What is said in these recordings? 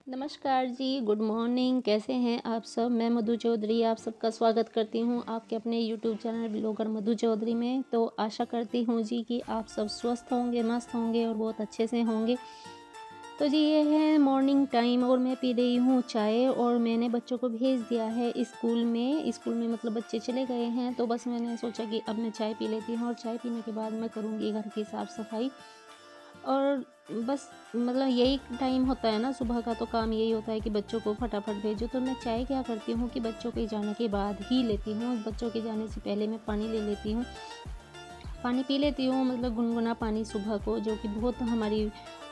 नमस्कार जी, good morning. कैसे हैं आप सब? मैं मधु चौधरी आप सबका स्वागत करती हूं आपके अपने YouTube channel blogger Madhu Chaudhary में। तो आशा करती हूं जी कि आप सब स्वस्थ होंगे, मस्त होंगे और बहुत अच्छे से होंगे। तो जी ये है मॉर्निंग टाइम और मैं पी रही हूँ चाय और मैंने बच्चों को भेज दिया है स्कूल में मतलब बच्चे चले गए हैं। तो बस मैंने सोचा कि अब मैं चाय पी लेती हूँ और चाय पीने के बाद मैं करूँगी घर की साफ़ सफाई। और बस मतलब यही टाइम होता है ना, सुबह का तो काम यही होता है कि बच्चों को फटाफट भेजो। तो मैं चाय क्या करती हूँ कि बच्चों के जाने के बाद ही लेती हूँ, बच्चों के जाने से पहले मैं पानी ले लेती हूँ, पानी पी लेती हूँ, मतलब गुनगुना पानी सुबह को, जो कि बहुत हमारी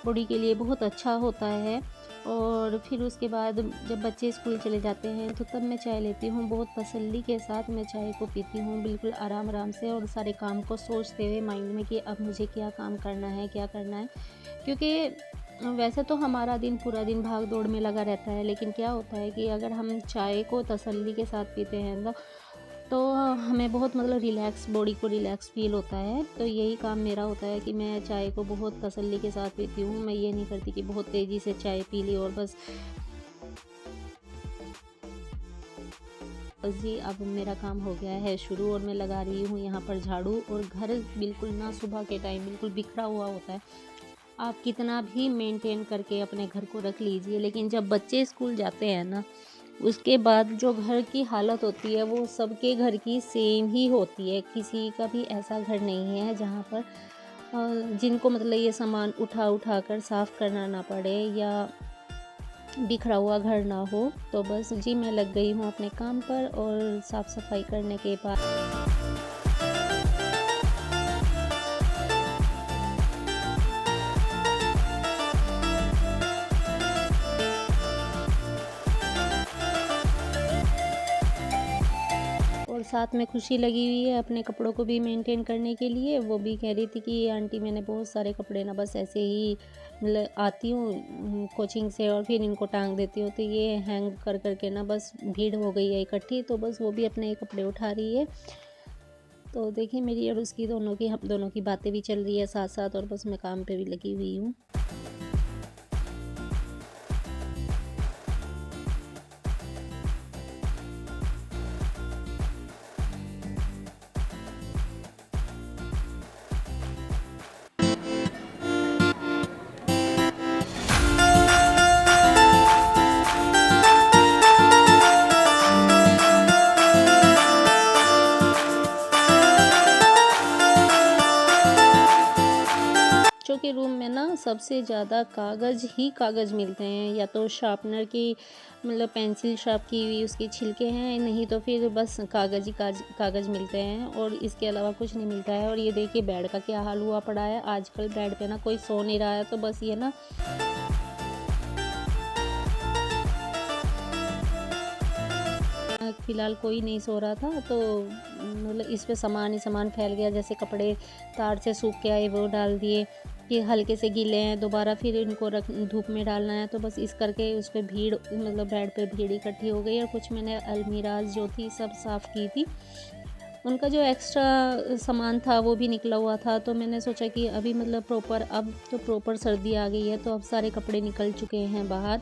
बॉडी के लिए बहुत अच्छा होता है। और फिर उसके बाद जब बच्चे स्कूल चले जाते हैं तो तब मैं चाय लेती हूँ, बहुत तसल्ली के साथ मैं चाय को पीती हूँ, बिल्कुल आराम आराम से और सारे काम को सोचते हुए माइंड में कि अब मुझे क्या काम करना है, क्या करना है। क्योंकि वैसे तो हमारा दिन पूरा दिन भाग दौड़ में लगा रहता है, लेकिन क्या होता है कि अगर हम चाय को तसल्ली के साथ पीते हैं ना, तो हमें बहुत मतलब रिलैक्स, बॉडी को रिलैक्स फील होता है। तो यही काम मेरा होता है कि मैं चाय को बहुत तसल्ली के साथ पीती हूँ। मैं ये नहीं करती कि बहुत तेज़ी से चाय पी ली और बस बस जी अब मेरा काम हो गया है शुरू और मैं लगा रही हूँ यहाँ पर झाड़ू। और घर बिल्कुल ना सुबह के टाइम बिल्कुल बिखरा हुआ होता है। आप कितना भी मेंटेन करके अपने घर को रख लीजिए, लेकिन जब बच्चे स्कूल जाते हैं ना, उसके बाद जो घर की हालत होती है वो सबके घर की सेम ही होती है। किसी का भी ऐसा घर नहीं है जहाँ पर जिनको मतलब ये सामान उठा उठा कर साफ़ करना ना पड़े या बिखरा हुआ घर ना हो। तो बस जी मैं लग गई हूँ अपने काम पर और साफ़ सफाई करने के बाद और साथ में खुशी लगी हुई है अपने कपड़ों को भी मेंटेन करने के लिए। वो भी कह रही थी कि आंटी मैंने बहुत सारे कपड़े ना बस ऐसे ही मतलब आती हूँ कोचिंग से और फिर इनको टांग देती हूँ, तो ये हैंग कर करके ना बस भीड़ हो गई है इकट्ठी। तो बस वो भी अपने कपड़े उठा रही है। तो देखिए मेरी और उसकी हम दोनों की बातें भी चल रही है साथ साथ और बस मैं काम पे भी लगी हुई हूँ। बच्चों के रूम में ना सबसे ज़्यादा कागज़ ही कागज़ मिलते हैं, या तो शार्पनर की मतलब पेंसिल शार्प की हुई उसके छिलके हैं, नहीं तो फिर बस कागज़ ही कागज़ मिलते हैं और इसके अलावा कुछ नहीं मिलता है। और ये देखिए बेड का क्या हाल हुआ पड़ा है, आजकल बेड पे ना कोई सो नहीं रहा है। तो बस ये ना फ़िलहाल कोई नहीं सो रहा था, तो मतलब इस पे सामान ही सामान फैल गया। जैसे कपड़े तार से सूख के आए वो डाल दिए कि हल्के से गीले हैं, दोबारा फिर इनको रख धूप में डालना है। तो बस इस करके उस पे भीड़ मतलब बेड पे भीड़ इकट्ठी हो गई। और कुछ मैंने अलमीराज जो थी सब साफ़ की थी, उनका जो एक्स्ट्रा सामान था वो भी निकला हुआ था। तो मैंने सोचा कि अभी मतलब अब तो प्रॉपर सर्दी आ गई है, तो अब सारे कपड़े निकल चुके हैं बाहर।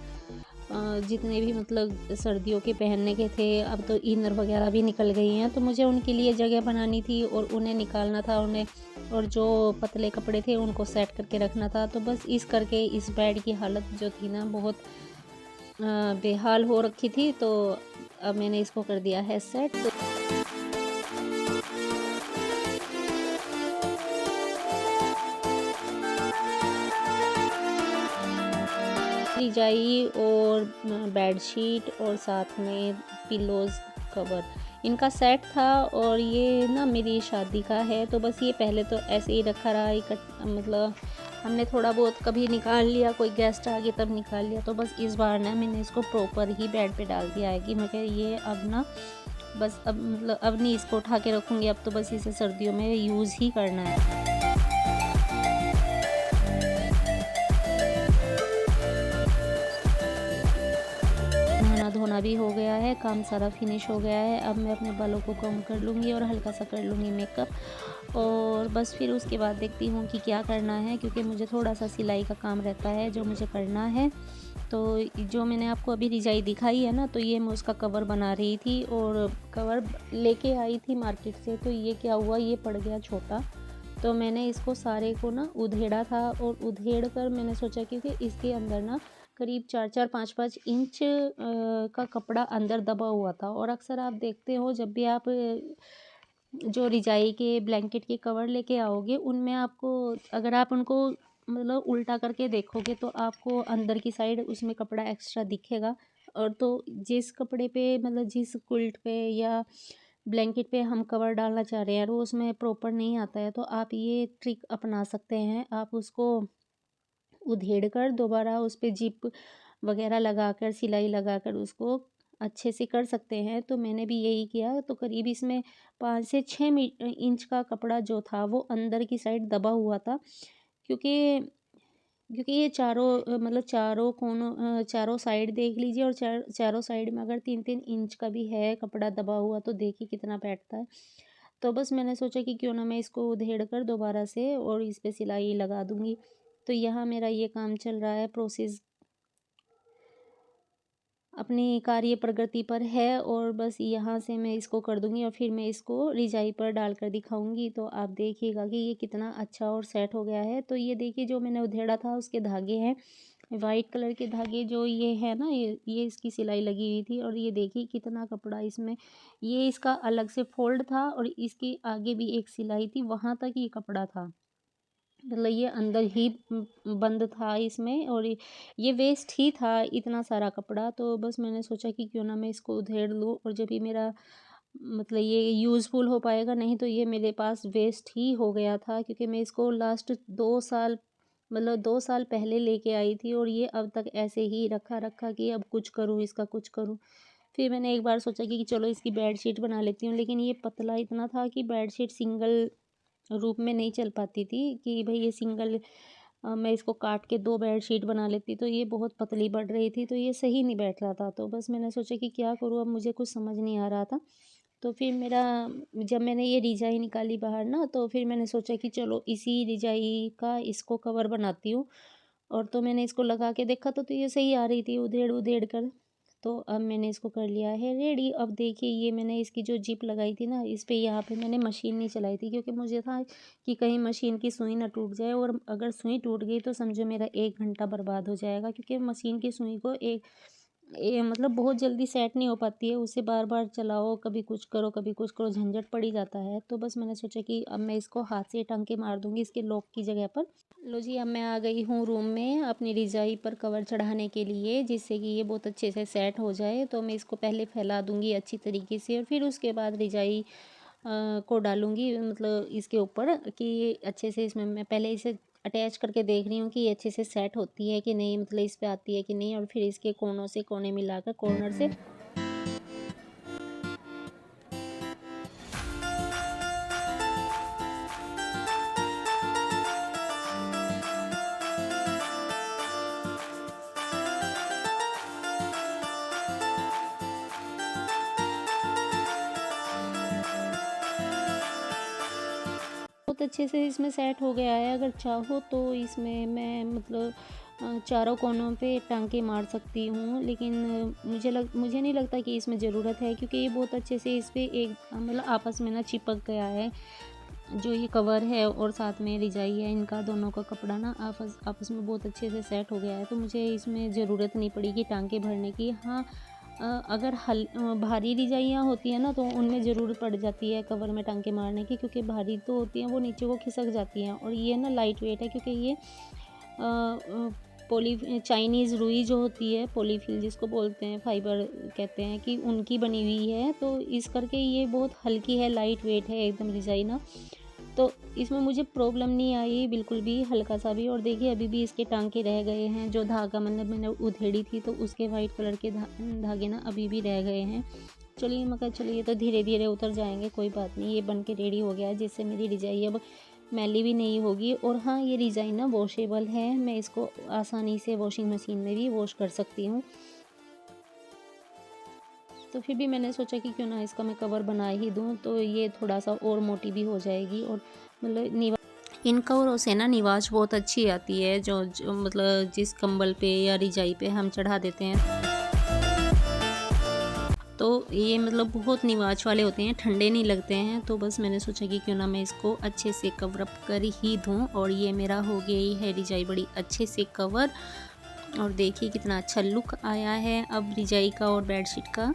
जितने भी मतलब सर्दियों के पहनने के थे, अब तो इनर वगैरह भी निकल गई हैं। तो मुझे उनके लिए जगह बनानी थी और उन्हें निकालना था, उन्हें और जो पतले कपड़े थे उनको सेट करके रखना था। तो बस इस करके इस बेड की हालत जो थी ना बहुत बेहाल हो रखी थी। तो अब मैंने इसको कर दिया है सेट। रजाई और बेडशीट और साथ में पिलोज़, कवर, इनका सेट था। और ये ना मेरी शादी का है, तो बस ये पहले तो ऐसे ही रखा रहा मतलब हमने थोड़ा बहुत कभी निकाल लिया, कोई गेस्ट आ गए तब निकाल लिया। तो बस इस बार ना मैंने इसको प्रॉपर ही बेड पे डाल दिया है कि मुझे ये अब ना बस अब मतलब अब नहीं इसको उठा के रखूँगी, अब तो बस इसे सर्दियों में यूज़ ही करना है। नहाना धोना भी हो गया है, काम सारा फिनिश हो गया है। अब मैं अपने बालों को कॉम्ब कर लूँगी और हल्का सा कर लूँगी मेकअप। और बस फिर उसके बाद देखती हूँ कि क्या करना है, क्योंकि मुझे थोड़ा-सा सिलाई का काम रहता है जो मुझे करना है। तो जो मैंने आपको अभी रज़ाई दिखाई है ना, तो ये मैं उसका कवर बना रही थी और कवर लेके आई थी मार्केट से। तो ये क्या हुआ, ये पड़ गया छोटा। तो मैंने इसको सारे को ना उधेड़ा था और उधेड़ कर मैंने सोचा, क्योंकि इसके अंदर ना करीब 4-4 5-5 इंच का कपड़ा अंदर दबा हुआ था। और अक्सर आप देखते हो जब भी आप जो रज़ाई के ब्लैंकेट के कवर लेके आओगे, उनमें आपको, अगर आप उनको मतलब उल्टा करके देखोगे तो आपको अंदर की साइड उसमें कपड़ा एक्स्ट्रा दिखेगा। और तो जिस कपड़े पे मतलब जिस क्विल्ट पे या ब्लैंकेट पे हम कवर डालना चाह रहे हैं, वो उसमें प्रॉपर नहीं आता है, तो आप ये ट्रिक अपना सकते हैं। आप उसको उधेड़ कर दोबारा उस पे जिप वगैरह लगाकर, सिलाई लगाकर उसको अच्छे से कर सकते हैं। तो मैंने भी यही किया। तो करीब इसमें 5 से 6 इंच का कपड़ा जो था वो अंदर की साइड दबा हुआ था, क्योंकि क्योंकि ये चारों मतलब चारों कोनों चारों साइड देख लीजिए, और चारों साइड में अगर 3-3 इंच का भी है कपड़ा दबा हुआ, तो देखिए कितना बैठता है। तो बस मैंने सोचा कि क्यों ना मैं इसको उधेड़ कर दोबारा से और इस पे सिलाई लगा दूँगी। तो यहाँ मेरा ये काम चल रहा है, प्रोसेस अपनी कार्य प्रगति पर है, और बस यहाँ से मैं इसको कर दूँगी और फिर मैं इसको रज़ाई पर डालकर दिखाऊँगी। तो आप देखिएगा कि ये कितना अच्छा और सेट हो गया है। तो ये देखिए, जो मैंने उधेड़ा था उसके धागे हैं, वाइट कलर के धागे जो ये है ना, ये इसकी सिलाई लगी हुई थी। और ये देखिए कितना कपड़ा इसमें, ये इसका अलग से फ़ोल्ड था और इसके आगे भी एक सिलाई थी, वहाँ तक ये कपड़ा था। मतलब ये अंदर ही बंद था इसमें, और ये वेस्ट ही था इतना सारा कपड़ा। तो बस मैंने सोचा कि क्यों ना मैं इसको उधेड़ लूँ, और जब भी मेरा मतलब ये यूज़फुल हो पाएगा, नहीं तो ये मेरे पास वेस्ट ही हो गया था, क्योंकि मैं इसको लास्ट 2 साल मतलब 2 साल पहले लेके आई थी, और ये अब तक ऐसे ही रखा कि अब कुछ करूँ, इसका कुछ करूँ। फिर मैंने एक बार सोचा कि चलो इसकी बेडशीट बना लेती हूँ, लेकिन ये पतला इतना था कि बेडशीट सिंगल रूप में नहीं चल पाती थी, कि भई ये सिंगल मैं इसको काट के 2 बेडशीट बना लेती, तो ये बहुत पतली पड़ रही थी, तो ये सही नहीं बैठ रहा था। तो बस मैंने सोचा कि क्या करूँ, अब मुझे कुछ समझ नहीं आ रहा था। तो फिर मेरा जब मैंने ये रज़ाई निकाली बाहर ना, तो फिर मैंने सोचा कि चलो इसी रज़ाई का इसको कवर बनाती हूँ। और तो मैंने इसको लगा के देखा, तो ये सही आ रही थी उधेड़-उधेड़ कर। तो अब मैंने इसको कर लिया है रेडी। अब देखिए, ये मैंने इसकी जो जिप लगाई थी ना, इस पे यहाँ पे मैंने मशीन नहीं चलाई थी, क्योंकि मुझे था कि कहीं मशीन की सुई ना टूट जाए, और अगर सुई टूट गई तो समझो मेरा 1 घंटा बर्बाद हो जाएगा, क्योंकि मशीन की सुई को मतलब बहुत जल्दी सेट नहीं हो पाती है, उसे बार-बार चलाओ, कभी कुछ करो, झंझट पड़ ही जाता है। तो बस मैंने सोचा कि अब मैं इसको हाथ से टाँके मार दूँगी इसके लॉक की जगह पर। लो जी, अब मैं आ गई हूँ रूम में अपनी रज़ाई पर कवर चढ़ाने के लिए, जिससे कि ये बहुत अच्छे से सेट हो जाए। तो मैं इसको पहले फैला दूँगी अच्छी तरीके से, और फिर उसके बाद रज़ाई को डालूँगी मतलब इसके ऊपर, कि ये अच्छे से, इसमें मैं पहले इसे अटैच करके देख रही हूँ कि ये अच्छे से सेट होती है कि नहीं, मतलब इस पे आती है कि नहीं, और फिर इसके कोनों से कोने मिलाकर कॉर्नर से बहुत अच्छे से इसमें सेट हो गया है। अगर चाहो तो इसमें मैं मतलब चारों कोनों पे टाँके मार सकती हूँ, लेकिन मुझे नहीं लगता कि इसमें ज़रूरत है, क्योंकि ये बहुत अच्छे से इस पे एक मतलब आपस में ना चिपक गया है। जो ये कवर है और साथ में रज़ाई है, इनका दोनों का कपड़ा ना आपस आपस में बहुत अच्छे से सेट हो गया है। तो मुझे इसमें ज़रूरत नहीं पड़ी कि टाँके भरने की। हाँ, अगर भारी रज़ाइयाँ होती हैं ना, तो उनमें ज़रूरत पड़ जाती है कवर में टाँके मारने की, क्योंकि भारी तो होती हैं, वो नीचे को खिसक जाती हैं। और ये ना लाइट वेट है, क्योंकि ये चाइनीज़ रुई जो होती है, पॉलीफिल जिसको बोलते हैं, फाइबर कहते हैं, कि उनकी बनी हुई है। तो इस करके ये बहुत हल्की है, लाइट वेट है एकदम रज़ाई ना। तो इसमें मुझे प्रॉब्लम नहीं आई बिल्कुल भी, हल्का सा भी। और देखिए, अभी भी इसके टाँके रह गए हैं, जो धागा मतलब मैंने उधेड़ी थी, तो उसके वाइट कलर के धागे ना अभी भी रह गए हैं। चलिए, मैं कहा चलिए, तो धीरे-धीरे उतर जाएँगे, कोई बात नहीं। ये बन के रेडी हो गया है, जिससे मेरी रज़ाई अब मैली भी नहीं होगी। और हाँ, ये रज़ाई ना वॉशेबल है, मैं इसको आसानी से वॉशिंग मशीन में भी वॉश कर सकती हूँ। तो फिर भी मैंने सोचा कि क्यों ना इसका मैं कवर बना ही दूँ, तो ये थोड़ा सा और मोटी भी हो जाएगी। और मतलब इन कवरों से ना निवाज बहुत अच्छी आती है, जो मतलब जिस कंबल पे या रजाई पे हम चढ़ा देते हैं। तो ये मतलब बहुत निवाज वाले होते हैं, ठंडे नहीं लगते हैं। तो बस मैंने सोचा कि क्यों ना मैं इसको अच्छे से कवर अप कर ही दूँ। और ये मेरा हो गई है रजाई बड़ी अच्छे से कवर। और देखिए कितना अच्छा लुक आया है अब रजाई का और बेडशीट का।